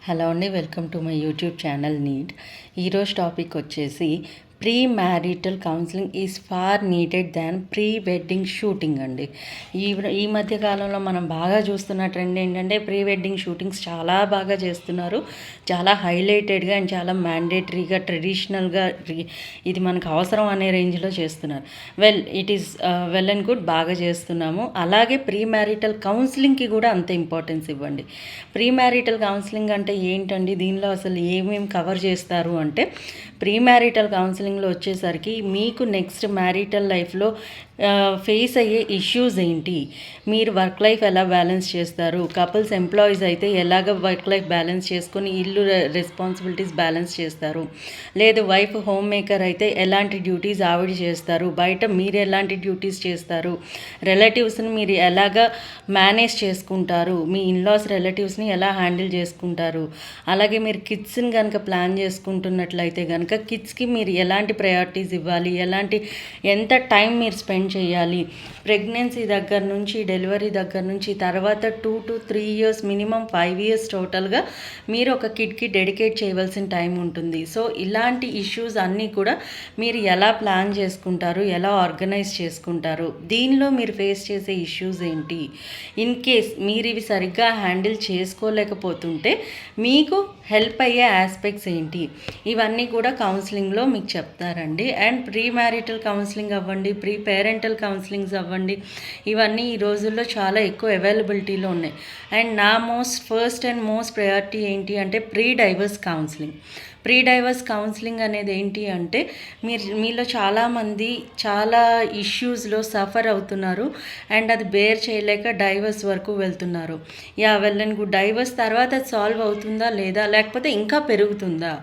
Hello అండి, welcome to my YouTube channel need. ఈరోజు టాపిక్ వచ్చేసి premarital counselling is far needed than pre wedding shooting అండి. ఈ మధ్య కాలంలో మనం బాగా చూస్తున్న ట్రెండ్ ఏంటంటే ప్రీ వెడ్డింగ్ షూటింగ్స్ చాలా బాగా చేస్తున్నారు. చాలా హైలైటెడ్గా అండ్ చాలా మ్యాండేటరీగా ట్రెడిషనల్గా ఇది మనకు అవసరం అనే రేంజ్లో చేస్తున్నారు. It is well and good, బాగా చేస్తున్నాము. అలాగే ప్రీ మ్యారిటల్ కౌన్సిలింగ్కి కూడా అంత ఇంపార్టెన్స్ ఇవ్వండి. ప్రీ మ్యారిటల్ కౌన్సిలింగ్ అంటే ఏంటండి, దీనిలో అసలు ఏమేమి కవర్ చేస్తారు అంటే, ప్రీ మ్యారిటల్ కౌన్సిలింగ్లో వచ్చేసరికి మీకు నెక్స్ట్ మ్యారిటల్ లైఫ్లో ఫేస్ అయ్యే ఇష్యూస్ ఏంటి, మీరు వర్క్ లైఫ్ ఎలా బ్యాలెన్స్ చేస్తారు, కపుల్స్ ఎంప్లాయీస్ అయితే ఎలాగ వర్క్ లైఫ్ బ్యాలెన్స్ చేసుకొని ఇల్లు రెస్పాన్సిబిలిటీస్ బ్యాలెన్స్ చేస్తారు, లేదు వైఫ్ హోమ్ మేకర్ అయితే ఎలాంటి డ్యూటీస్ ఆవిడ చేస్తారు, బయట మీరు ఎలాంటి డ్యూటీస్ చేస్తారు, రిలేటివ్స్ని మీరు ఎలాగ మేనేజ్ చేసుకుంటారు, మీ ఇన్లాస్ రిలేటివ్స్ని ఎలా హ్యాండిల్ చేసుకుంటారు, అలాగే మీరు కిడ్స్ని కనుక ప్లాన్ చేసుకుంటున్నట్లయితే కనుక కిడ్స్కి మీరు ఎలాంటి ప్రయారిటీస్ ఇవ్వాలి, ఎంత టైం మీరు స్పెండ్ చేయాలి, ప్రెగ్నెన్సీ దగ్గర నుంచి డెలివరీ దగ్గర నుంచి తర్వాత 2 to 3 years మినిమం 5 years టోటల్గా మీరు ఒక కిడ్కి డెడికేట్ చేయవలసిన టైం ఉంటుంది. సో ఇలాంటి ఇష్యూస్ అన్నీ కూడా మీరు ఎలా ప్లాన్ చేసుకుంటారు, ఎలా ఆర్గనైజ్ చేసుకుంటారు, దీనిలో మీరు ఫేస్ చేసే ఇష్యూస్ ఏంటి, ఇన్ కేస్ మీరు ఇవి సరిగ్గా హ్యాండిల్ చేసుకోలేకపోతుంటే మీకు హెల్ప్ అయ్యే ఆస్పెక్ట్స్ ఏంటి, ఇవన్నీ కూడా కౌన్సిలింగ్లో మీకు చెప్తారండి. అండ్ ప్రీ మ్యారిటల్ కౌన్సిలింగ్ అవ్వండి, ప్రీ పేరెంటల్ కౌన్సిలింగ్స్ అవ్వండి, ఇవన్నీ ఈ రోజుల్లో చాలా ఎక్కువ అవైలబిలిటీలో ఉన్నాయి. అండ్ నా ఫస్ట్ అండ్ మోస్ట్ ప్రయారిటీ ఏంటి అంటే pre divorce counselling. Pre divorce counselling అనేది ఏంటి అంటే, మీలో చాలామంది చాలా ఇష్యూస్లో సఫర్ అవుతున్నారు అండ్ అది బేర్ చేయలేక డైవర్స్ వరకు వెళ్తున్నారు. వెళ్ళను డైవర్స్ తర్వాత అది సాల్వ్ అవుతుందా లేదా, లేకపోతే ఇంకా పెరుగుతుందా,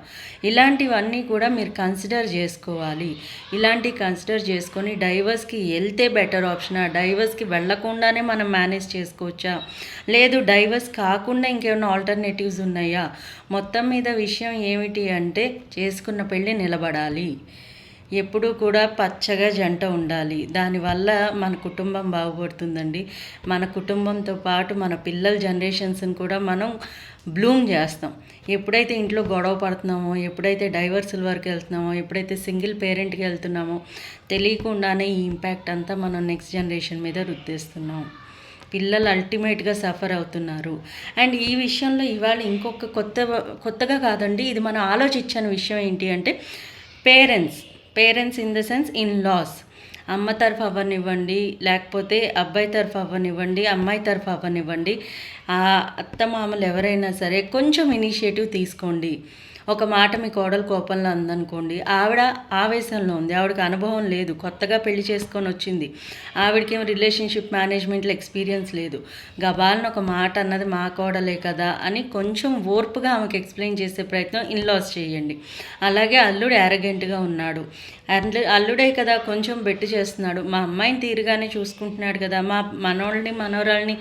ఇలాంటివన్నీ కూడా మీరు కన్సిడర్ చేసుకోవాలి. ఇలాంటివి కన్సిడర్ చేసుకొని డైవర్స్కి వెళ్తే బెటర్ ఆప్షనా, డైవర్స్కి వెళ్ళకుండానే మనం మేనేజ్ చేసుకోవచ్చా, లేదు డైవర్స్ కాకుండా ఇంకేమైనా ఆల్టర్నేటివ్స్ ఉన్నాయా, మొత్తం మీద విషయం ఏమిటి అంటే చేసుకున్న పెళ్ళి నిలబడాలి. ఎప్పుడూ కూడా పచ్చగా జంట ఉండాలి. దానివల్ల మన కుటుంబం బాగుపడుతుందండి. మన కుటుంబంతో పాటు మన పిల్లల జనరేషన్స్ని కూడా మనం బ్లూమ్ చేస్తాం. ఎప్పుడైతే ఇంట్లో గొడవ పడుతున్నామో, ఎప్పుడైతే డైవర్సుల వరకు వెళ్తున్నామో, ఎప్పుడైతే సింగిల్ పేరెంట్కి వెళ్తున్నామో తెలియకుండానే ఈ ఇంపాక్ట్ అంతా మనం నెక్స్ట్ జనరేషన్ మీద రుద్దేస్తున్నాం. పిల్లలు అల్టిమేట్గా సఫర్ అవుతున్నారు. అండ్ ఈ విషయంలో ఇవాళ ఇంకొక కొత్తగా కాదండి, ఇది మనం ఆలోచించిన విషయం ఏంటి అంటే, parents in the sense in laws, అమ్మ తరఫు అవ్వనివ్వండి, లేకపోతే అబ్బాయి తరఫు అవ్వనివ్వండి, అమ్మాయి తరఫు అవ్వనివ్వండి, అత్తమామలు ఎవరైనా సరే కొంచెం ఇనిషియేటివ్ తీసుకోండి. ఒక మాట మీ కోడలు కోపంలో అందనుకోండి, ఆవిడ ఆవేశంలో ఉంది, ఆవిడకి అనుభవం లేదు, కొత్తగా పెళ్లి చేసుకొని వచ్చింది, ఆవిడకేం రిలేషన్షిప్ మేనేజ్మెంట్లో ఎక్స్పీరియన్స్ లేదు, గబాలను ఒక మాట అన్నది మా కోడలే కదా అని కొంచెం ఓర్పుగా ఆమెకు ఎక్స్ప్లెయిన్ చేసే ప్రయత్నం ఇన్లాస్ చేయండి. అలాగే అల్లుడు యారగెంట్గా ఉన్నాడు, అల్లుడే కదా కొంచెం బెట్టు చేస్తున్నాడు, మా అమ్మాయిని తీరుగానే చూసుకుంటున్నాడు కదా, మా మనోరాల్ని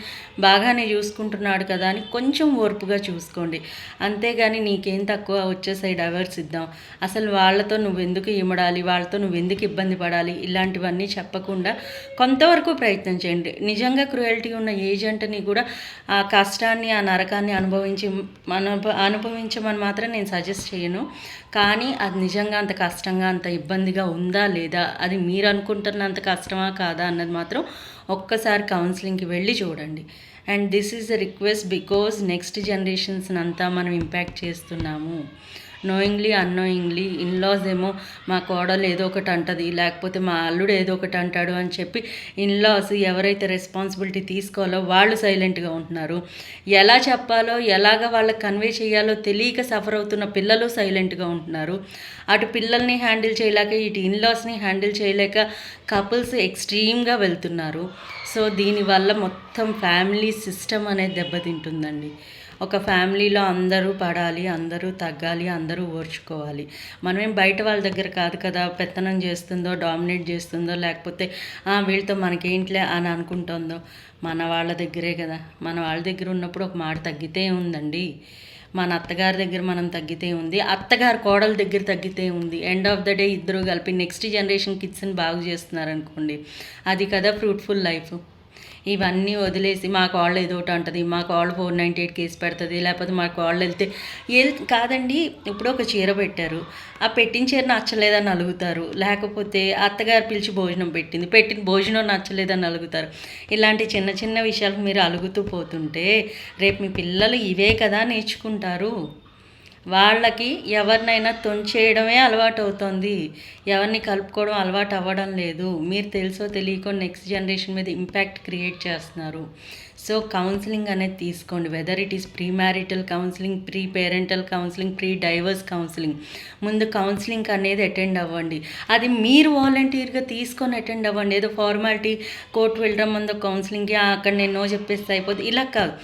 బాగానే చూసుకుంటున్నాడు కదా అని కొంచెం ఓర్పుగా చూసుకోండి. అంతేగాని నీకేం తక్కువ, వచ్చేసే డైవర్స్ ఇద్దాం, అసలు వాళ్ళతో నువ్వెందుకు ఇమడాలి, వాళ్ళతో నువ్వెందుకు ఇబ్బంది పడాలి, ఇలాంటివన్నీ చెప్పకుండా కొంతవరకు ప్రయత్నం చేయండి. నిజంగా క్రూయల్టీ ఉన్న ఏజెంట్ని కూడా ఆ కష్టాన్ని, ఆ నరకాన్ని అనుభవించమని మాత్రం నేను సజెస్ట్ చేయను. కానీ అది నిజంగా అంత కష్టంగా, అంత ఇబ్బందిగా ఉందా లేదా, అది మీరు అనుకుంటున్నంత కష్టమా కాదా అన్నది మాత్రం ఒక్కసారి కౌన్సిలింగ్కి వెళ్ళి చూడండి. And this is a request because next జనరేషన్స్ని అంతా మనం ఇంపాక్ట్ చేస్తున్నాము. నోయింగ్లీ అన్నోయింగ్లీ ఇన్లాస్ ఏమో మా కోడలు ఏదో ఒకటి అంటది, లేకపోతే మా అల్లుడు ఏదో ఒకటి అంటాడు అని చెప్పి ఇన్లాస్ ఎవరైతే రెస్పాన్సిబిలిటీ తీసుకోవాలో వాళ్ళు సైలెంట్గా ఉంటున్నారు. ఎలా చెప్పాలో, ఎలాగ వాళ్ళకి కన్వే చేయాలో తెలియక సఫర్ అవుతున్న పిల్లలు సైలెంట్గా ఉంటున్నారు. అటు పిల్లల్ని హ్యాండిల్ చేయలేక, ఇటు ఇన్లాస్ని హ్యాండిల్ చేయలేక కపుల్స్ ఎక్స్ట్రీమ్గా వెళ్తున్నారు. సో దీనివల్ల మొత్తం ఫ్యామిలీ సిస్టమ్ అనేది దెబ్బతింటుందండి. ఒక ఫ్యామిలీలో అందరూ పడాలి, అందరూ తగ్గాలి, అందరూ ఓర్చుకోవాలి. మనమేం బయట వాళ్ళ దగ్గర కాదు కదా పెత్తనం చేస్తుందో, డామినేట్ చేస్తుందో, లేకపోతే వీళ్ళతో మనకేంట్లే అని అనుకుంటుందో, మన వాళ్ళ దగ్గరే కదా. మన వాళ్ళ దగ్గర ఉన్నప్పుడు ఒక మాట తగ్గితే ఉందండి, మన అత్తగారి దగ్గర మనం తగ్గితే ఉంది, అత్తగారు కోడల దగ్గర తగ్గితే ఉంది. ఎండ్ ఆఫ్ ద డే ఇద్దరు కలిపి నెక్స్ట్ జనరేషన్ కిడ్స్ని బాగు చేస్తున్నారనుకోండి, అది కదా ఫ్రూట్ఫుల్ లైఫ్. ఇవన్నీ వదిలేసి మా కాళ్ళు ఏదో ఒకటి అంటుంది, మా కాళ్ళు 498 కేసు పెడుతుంది, లేకపోతే మా కాళ్ళు వెళ్తే కాదండి. ఇప్పుడు ఒక చీర పెట్టారు, ఆ పెట్టిన చీర నచ్చలేదని అలుగుతారు, లేకపోతే అత్తగారు పిలిచి భోజనం పెట్టిన భోజనం నచ్చలేదని అలుగుతారు. ఇలాంటి చిన్న చిన్న విషయాలకు మీరు అలుగుతూ పోతుంటే రేపు మీ పిల్లలు ఇవే కదా నేర్చుకుంటారు. వాళ్ళకి ఎవరినైనా తొంచేయడమే అలవాటు అవుతుంది, ఎవరిని కలుపుకోవడం అలవాటు అవ్వడం లేదు. మీరు తెలుసో తెలియకో నెక్స్ట్ జనరేషన్ మీద ఇంపాక్ట్ క్రియేట్ చేస్తున్నారు. సో కౌన్సిలింగ్ అనేది తీసుకోండి, whether it is pre marital counselling, pre parental counselling, pre divorce counselling. ముందు కౌన్సిలింగ్ అనేది అటెండ్ అవ్వండి. అది మీరు వాలంటీర్గా తీసుకొని అటెండ్ అవ్వండి. ఏదో ఫార్మాలిటీ కోర్టు వెళ్ళడం ముందు కౌన్సిలింగ్కి అక్కడ నేను నో చెప్పేస్తే అయిపోతుంది, ఇలా కాదు.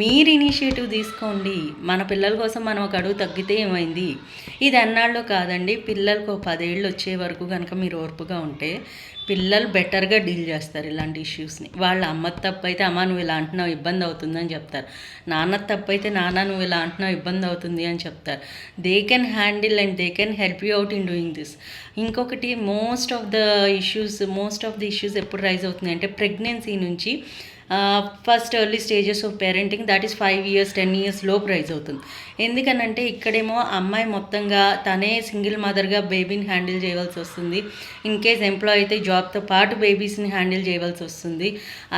మీరు ఇనిషియేటివ్ తీసుకోండి. మన పిల్లల కోసం మనం ఒక అడుగు తగ్గితే ఏమైంది? ఇది అన్నాళ్ళు కాదండి, పిల్లలకు 10 ఏళ్ళు వచ్చే వరకు కనుక మీరు ఓర్పుగా ఉంటే పిల్లలు బెటర్గా డీల్ చేస్తారు ఇలాంటి ఇష్యూస్ని. వాళ్ళ అమ్మ తప్పు అయితే అమ్మ నువ్వు ఇలా అంటున్నావు ఇబ్బంది అవుతుందని చెప్తారు, నాన్న తప్పు అయితే నాన్న నువ్వు ఇలా అంటున్నావు ఇబ్బంది అవుతుంది అని చెప్తారు. They can handle and they can help you out in doing this. ఇంకొకటి మోస్ట్ ఆఫ్ ది ఇష్యూస్ ఎప్పుడు రైజ్ అవుతుంది అంటే ప్రెగ్నెన్సీ నుంచి first early stages of parenting, that is 5 years 10 years లోపు రైజ్ అవుతుంది. ఎందుకనంటే ఇక్కడేమో అమ్మాయి మొత్తంగా తనే సింగిల్ మదర్గా బేబీని హ్యాండిల్ చేయవలసి వస్తుంది. ఇన్ కేస్ ఎంప్లాయ్ అయితే జాబ్తో పాటు బేబీస్ని హ్యాండిల్ చేయవలసి వస్తుంది.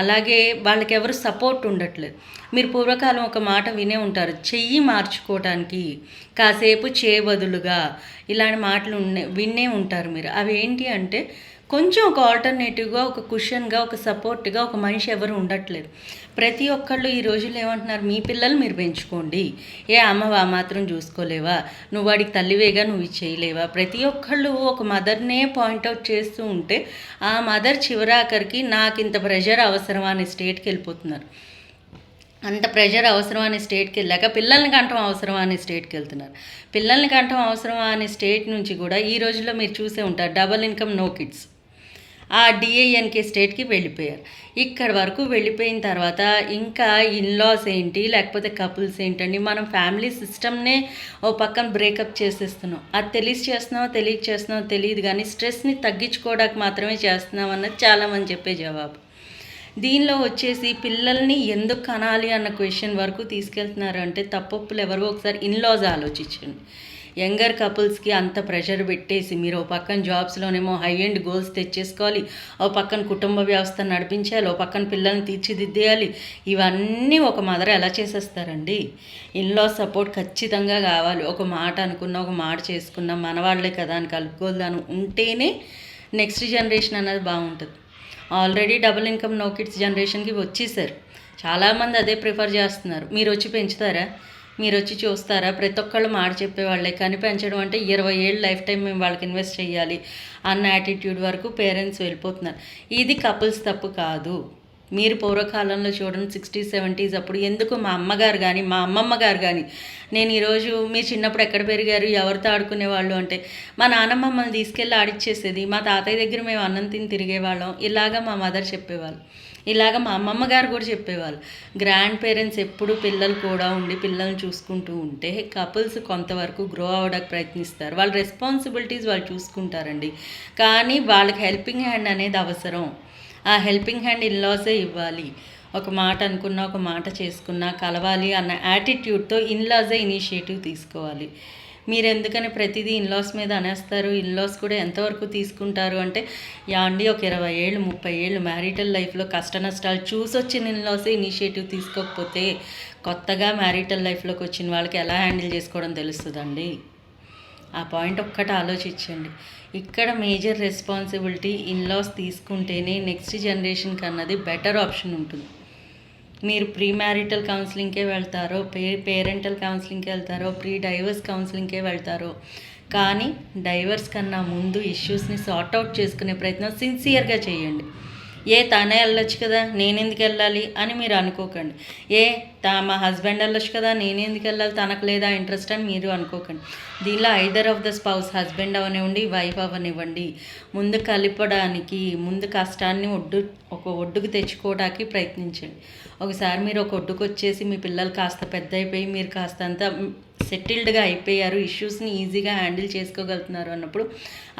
అలాగే వాళ్ళకి ఎవరు సపోర్ట్ ఉండట్లేదు. మీరు పూర్వకాలం ఒక మాట వినే ఉంటారు, చెయ్యి మార్చుకోవడానికి కాసేపు చేయబదులుగా, ఇలాంటి మాటలు వినే ఉంటారు మీరు. అవి ఏంటి అంటే కొంచెం ఒక ఆల్టర్నేటివ్గా, ఒక కుషన్గా, ఒక సపోర్ట్గా ఒక మనిషి ఎవరు ఉండట్లేదు. ప్రతి ఒక్కళ్ళు ఈ రోజుల్లో ఏమంటున్నారు, మీ పిల్లలు మీరు పెంచుకోండి, ఏ అమ్మవా మాత్రం చూసుకోలేవా, నువ్వు వాడికి తల్లివేగా నువ్వు ఇది చేయలేవా. ప్రతి ఒక్కళ్ళు ఒక మదర్నే పాయింట్అవుట్ చేస్తూ ఉంటే ఆ మదర్ చివరాఖరికి నాకు ఇంత ప్రెషర్ అవసరమా అనే స్టేట్కి వెళ్ళిపోతున్నారు. అంత ప్రెషర్ అవసరం అనే స్టేట్కి వెళ్ళాక పిల్లల్ని కంటం అవసరం అనే స్టేట్కి వెళ్తున్నారు. పిల్లల్ని కంటం అవసరం అనే స్టేట్ నుంచి కూడా ఈ రోజుల్లో మీరు చూసే ఉంటారు, డబల్ ఇన్కమ్ నో కిడ్స్, ఆ డిఐఎన్కే స్టేట్కి వెళ్ళిపోయారు. ఇక్కడ వరకు వెళ్ళిపోయిన తర్వాత ఇంకా ఇన్లాస్ ఏంటి, లేకపోతే కపుల్స్ ఏంటండి, మనం ఫ్యామిలీ సిస్టమ్నే ఓ పక్కన బ్రేకప్ చేసేస్తున్నాం. అది తెలియచేస్తున్నామో తెలియదు కానీ స్ట్రెస్ని తగ్గించుకోవడానికి మాత్రమే చేస్తున్నాం అన్నది చాలామంది చెప్పే జవాబు. దీనిలో వచ్చేసి పిల్లల్ని ఎందుకు కనాలి అన్న క్వశ్చన్ వరకు తీసుకెళ్తున్నారు అంటే తప్పొప్పులు ఎవరో ఒకసారి ఇన్లాస్ ఆలోచించండి. యంగర్ కపుల్స్కి అంత ప్రెషర్ పెట్టేసి మీరు ఓ పక్కన జాబ్స్లోనేమో హై ఎండ్ గోల్స్ తెచ్చేసుకోవాలి, ఓ పక్కన కుటుంబ వ్యవస్థ నడిపించాలి, ఓ పక్కన పిల్లల్ని తీర్చిదిద్దేయాలి. ఇవన్నీ ఒక మదర్ ఎలా చేసేస్తారండి? ఇన్లాస్ సపోర్ట్ ఖచ్చితంగా కావాలి. ఒక మాట అనుకున్నా, ఒక మాట చేసుకున్నా, మనవాళ్లే కదా అని కలుపుకోదాను ఉంటేనే నెక్స్ట్ జనరేషన్ అనేది బాగుంటుంది. Already double income no kids జనరేషన్కి వచ్చేసారు, చాలామంది అదే ప్రిఫర్ చేస్తున్నారు. మీరు వచ్చి పెంచుతారా? మీరు వచ్చి చూస్తారా? ప్రతి ఒక్కళ్ళు మాట చెప్పేవాళ్ళే, కానీ పెంచడం అంటే 20 ఏళ్ళు లైఫ్ టైం మేము వాళ్ళకి ఇన్వెస్ట్ చేయాలి అన్న యాటిట్యూడ్ వరకు పేరెంట్స్ వెళ్ళిపోతున్నారు. ఇది కపుల్స్ తప్పు కాదు. మీరు పూర్వకాలంలో చూడండి 60s 70s అప్పుడు ఎందుకు మా అమ్మగారు కానీ మా అమ్మమ్మ గారు కానీ, నేను ఈరోజు మీరు చిన్నప్పుడు ఎక్కడ పెరిగారు, ఎవరితో ఆడుకునేవాళ్ళు అంటే మా నాన్నమ్మ మమ్మల్ని తీసుకెళ్ళి ఆడిచ్చేసేది, మా తాతయ్య దగ్గర మేము అన్నం తిని తిరిగేవాళ్ళం, ఇలాగా మా మదర్ చెప్పేవాళ్ళు, ఇలాగ మా అమ్మమ్మ గారు కూడా చెప్పేవాళ్ళు. గ్రాండ్ పేరెంట్స్ ఎప్పుడు పిల్లలు కూడా ఉండి పిల్లల్ని చూసుకుంటూ ఉంటే కపుల్స్ కొంతవరకు గ్రో అవ్వడానికి ప్రయత్నిస్తారు. వాళ్ళ రెస్పాన్సిబిలిటీస్ వాళ్ళు చూసుకుంటారండి. కానీ వాళ్ళకి హెల్పింగ్ హ్యాండ్ అనేది అవసరం. ఆ హెల్పింగ్ హ్యాండ్ ఇన్లాసే ఇవ్వాలి. ఒక మాట అనుకున్నా, ఒక మాట చేసుకున్నా కలవాలి అన్న యాటిట్యూడ్తో ఇన్లాసే ఇనిషియేటివ్ తీసుకోవాలి. మీరు ఎందుకని ప్రతిదీ ఇన్లాస్ మీద అనేస్తారు? ఇన్లాస్ కూడా ఎంతవరకు తీసుకుంటారు అంటే యాండి ఒక 20 ఏళ్ళు 30 ఏళ్ళు మ్యారిటల్ లైఫ్లో కష్ట నష్టాలు చూసి వచ్చిన ఇన్లాసే ఇనిషియేటివ్ తీసుకోకపోతే కొత్తగా మ్యారిటల్ లైఫ్లోకి వచ్చిన వాళ్ళకి ఎలా హ్యాండిల్ చేసుకోవడం తెలుస్తుందండి? ఆ పాయింట్ ఒక్కటి ఆలోచించండి. ఇక్కడ మేజర్ రెస్పాన్సిబిలిటీ ఇన్లాస్ తీసుకుంటేనే నెక్స్ట్ జనరేషన్కి అన్నది బెటర్ ఆప్షన్ ఉంటుంది. మీరు ప్రీ మ్యారిటల్ కౌన్సిలింగ్కే వెళ్తారో, పేరెంటల్ కౌన్సిలింగ్కి వెళ్తారో, ప్రీ డైవర్స్ కౌన్సిలింగ్కే వెళ్తారో, కానీ డైవర్స్ కన్నా ముందు ఇష్యూస్ని సార్ట్అవుట్ చేసుకునే ప్రయత్నం సిన్సియర్గా చేయండి. తనే వెళ్ళొచ్చు కదా, నేను ఎందుకు వెళ్ళాలి అని మీరు అనుకోకండి. మా హస్బెండ్ వెళ్ళొచ్చు కదా, నేను ఎందుకు వెళ్ళాలి, తనకు లేదా ఇంట్రెస్ట్ అని మీరు అనుకోకండి. దీనిలో either of the spouse, husband అవనివ్వండి, వైఫ్ అవనివ్వండి, ముందు కలిపడానికి, ముందు కష్టాన్ని ఒక ఒడ్డుకు తెచ్చుకోవడానికి ప్రయత్నించండి. ఒకసారి మీరు ఒక ఒడ్డుకు వచ్చేసి మీ పిల్లలు కాస్త పెద్ద అయిపోయి మీరు కాస్త అంతా సెటిల్డ్గా అయిపోయారు, ఇష్యూస్ని ఈజీగా హ్యాండిల్ చేసుకోగలుగుతున్నారు అన్నప్పుడు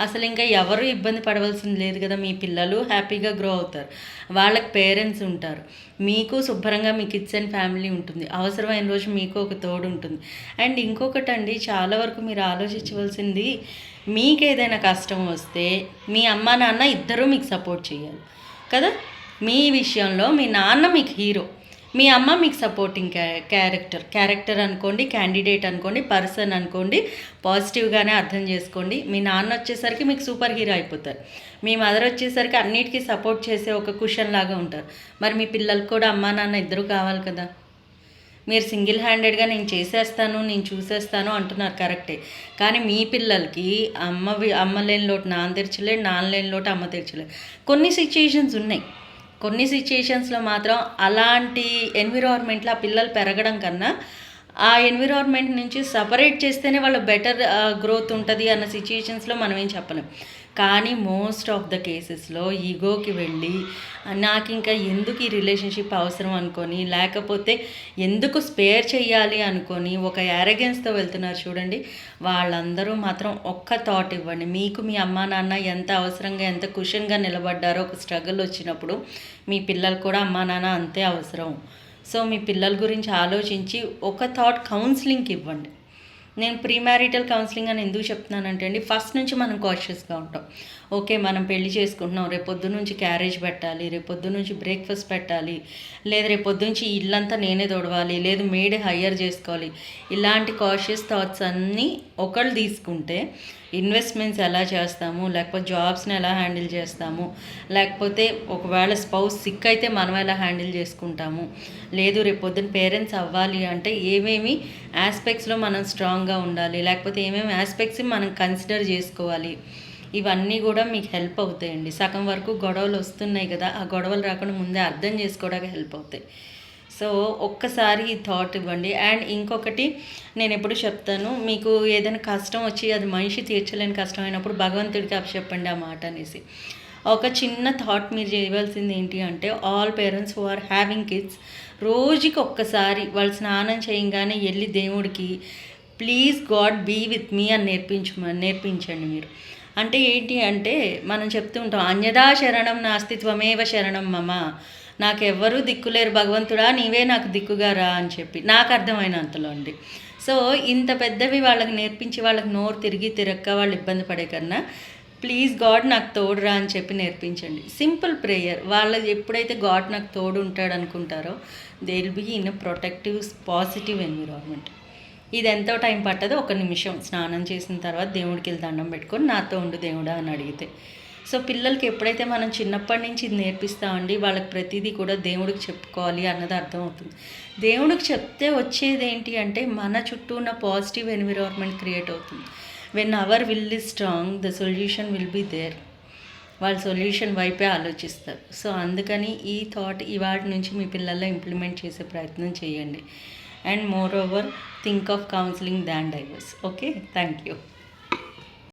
అసలు ఇంకా ఎవరు ఇబ్బంది పడవలసింది లేదు కదా. మీ పిల్లలు హ్యాపీగా గ్రో అవుతారు, వాళ్ళకి పేరెంట్స్ ఉంటారు, మీకు శుభ్రంగా మీ కిడ్స్ అండ్ ఫ్యామిలీ ఉంటుంది, అవసరమైన రోజు మీకు ఒక తోడు ఉంటుంది. అండ్ ఇంకొకటి అండి, చాలా వరకు మీరు ఆలోచించవలసింది, మీకు ఏదైనా కష్టం వస్తే మీ అమ్మ నాన్న ఇద్దరూ మీకు సపోర్ట్ చేయాలి కదా. మీ విషయంలో మీ నాన్న మీకు హీరో, మీ అమ్మ మీకు సపోర్టింగ్ క్యారెక్టర్ అనుకోండి, క్యాండిడేట్ అనుకోండి, పర్సన్ అనుకోండి, పాజిటివ్గానే అర్థం చేసుకోండి. మీ నాన్న వచ్చేసరికి మీకు సూపర్ హీరో అయిపోతారు, మీ మదర్ వచ్చేసరికి అన్నిటికీ సపోర్ట్ చేసే ఒక కుషన్ లాగా ఉంటారు. మరి మీ పిల్లలకు కూడా అమ్మా నాన్న ఇద్దరు కావాలి కదా. మీరు సింగిల్ హ్యాండెడ్గా నేను చేసేస్తాను, నేను చూసేస్తాను అంటున్నారు, కరెక్టే. కానీ మీ పిల్లలకి అమ్మ లేని లోటు నాన్న తీర్చలేదు, నాన్న లేని లోటు అమ్మ తీర్చలేదు. కొన్ని సిచ్యుయేషన్స్ ఉన్నాయి, కొన్ని సిచ్యుయేషన్స్లో మాత్రం అలాంటి ఎన్విరాన్మెంట్లో ఆ పిల్లలు పెరగడం కన్నా ఆ ఎన్విరాన్మెంట్ నుంచి సపరేట్ చేస్తేనే వాళ్ళ బెటర్ గ్రోత్ ఉంటుంది అన్న సిచ్యుయేషన్స్లో మనం ఏం చెప్పలేం. కానీ మోస్ట్ ఆఫ్ ద కేసెస్లో ఈగోకి వెళ్ళి నాకు ఇంకా ఎందుకు ఈ రిలేషన్షిప్ అవసరం అనుకొని, లేకపోతే ఎందుకు స్పేర్ చేయాలి అనుకొని ఒక యారగెన్స్తో వెళ్తున్నారు చూడండి. వాళ్ళందరూ మాత్రం ఒక్క థాట్ ఇవ్వండి, మీకు మీ అమ్మా నాన్న ఎంత అవసరంగా ఎంత కుషన్గా నిలబడ్డారో ఒక స్ట్రగుల్ వచ్చినప్పుడు మీ పిల్లలు కూడా అమ్మా నాన్న అంతే అవసరం. సో మీ పిల్లల గురించి ఆలోచించి ఒక థాట్ కౌన్సిలింగ్కి ఇవ్వండి. నేను ప్రీ మ్యారిటల్ కౌన్సిలింగ్ అని ఎందుకు చెప్తున్నానంటే అండి, ఫస్ట్ నుంచి మనం కాషియస్గా ఉంటాం. ఓకే, మనం పెళ్లి చేసుకుంటున్నాం, రేపొద్దు నుంచి క్యారేజ్ పెట్టాలి, రేపొద్దు నుంచి బ్రేక్ఫాస్ట్ పెట్టాలి, లేదు రేపొద్దు నుంచి ఇల్లంతా నేనే తొడవాలి, లేదు మేడ్ హైయర్ చేసుకోవాలి. ఇలాంటి కాషియస్ థాట్స్ అన్నీ ఒకళ్ళు తీసుకుంటే ఇన్వెస్ట్మెంట్స్ ఎలా చేస్తాము, లేకపోతే జాబ్స్ని ఎలా హ్యాండిల్ చేస్తాము, లేకపోతే ఒకవేళ స్పౌస్ సిక్ అయితే మనం ఎలా హ్యాండిల్ చేసుకుంటాము, లేదు రేపొద్దున పేరెంట్స్ అవ్వాలి అంటే ఏమేమి ఆస్పెక్ట్స్లో మనం స్ట్రాంగ్గా ఉండాలి, లేకపోతే ఏమేమి ఆస్పెక్ట్స్ మనం కన్సిడర్ చేసుకోవాలి, ఇవన్నీ కూడా మీకు హెల్ప్ అవుతాయండి. సగం వరకు గొడవలు వస్తున్నాయి కదా, ఆ గొడవలు రాకుండా ముందే అర్థం చేసుకోవడానికి హెల్ప్ అవుతాయి. సో ఒక్కసారి ఈ థాట్ ఇవ్వండి. అండ్ ఇంకొకటి నేను ఎప్పుడు చెప్తాను, మీకు ఏదైనా కష్టం వచ్చి అది మనిషి తీర్చలేని కష్టం అయినప్పుడు భగవంతుడికి అప్పచెప్పండి ఆ మాట అనేసి. ఒక చిన్న థాట్ మీరు చేయవలసింది ఏంటి అంటే, all parents who are having kids రోజుకి ఒక్కసారి వాళ్ళు స్నానం చేయగానే వెళ్ళి దేవుడికి please god be with me అని నేర్పించండి మీరు. అంటే ఏంటి అంటే, మనం చెప్తూ ఉంటాం అన్యదా శరణం నాస్తి త్వమేవ శరణం మమ, నాకెవ్వరూ దిక్కులేరు భగవంతుడా, నీవే నాకు దిక్కుగా రా అని చెప్పి నాకు అర్థమైనంతలో అండి. సో ఇంత పెద్దవి వాళ్ళకి నేర్పించి వాళ్ళకి నోరు తిరక్క వాళ్ళు ఇబ్బంది పడే కన్నా ప్లీజ్ గాడ్ నాకు తోడురా అని చెప్పి నేర్పించండి. Simple prayer. వాళ్ళు ఎప్పుడైతే గాడ్ నాకు తోడు ఉంటాడు అనుకుంటారో they will be in a protective positive environment. ఇది ఎంతో టైం పట్టదు, 1 నిమిషం స్నానం చేసిన తర్వాత దేవుడికి వెళ్ళి దండం పెట్టుకొని నాతో ఉండు దేవుడా అని అడిగితే. సో పిల్లలకి ఎప్పుడైతే మనం చిన్నప్పటి నుంచి ఇది నేర్పిస్తామండి, వాళ్ళకి ప్రతిదీ కూడా దేవుడికి చెప్పుకోవాలి అన్నది అర్థమవుతుంది. దేవుడికి చెప్తే వచ్చేది ఏంటి అంటే, మన చుట్టూ ఉన్న పాజిటివ్ ఎన్విరాన్మెంట్ క్రియేట్ అవుతుంది. When our will is strong the solution will be there. వాళ్ళు సొల్యూషన్ వైపే ఆలోచిస్తారు. సో అందుకని ఈ థాట్ ఇవాటి నుంచి మీ పిల్లల్లో ఇంప్లిమెంట్ చేసే ప్రయత్నం చేయండి. And more over think of counselling than divorce. Okay, thank you.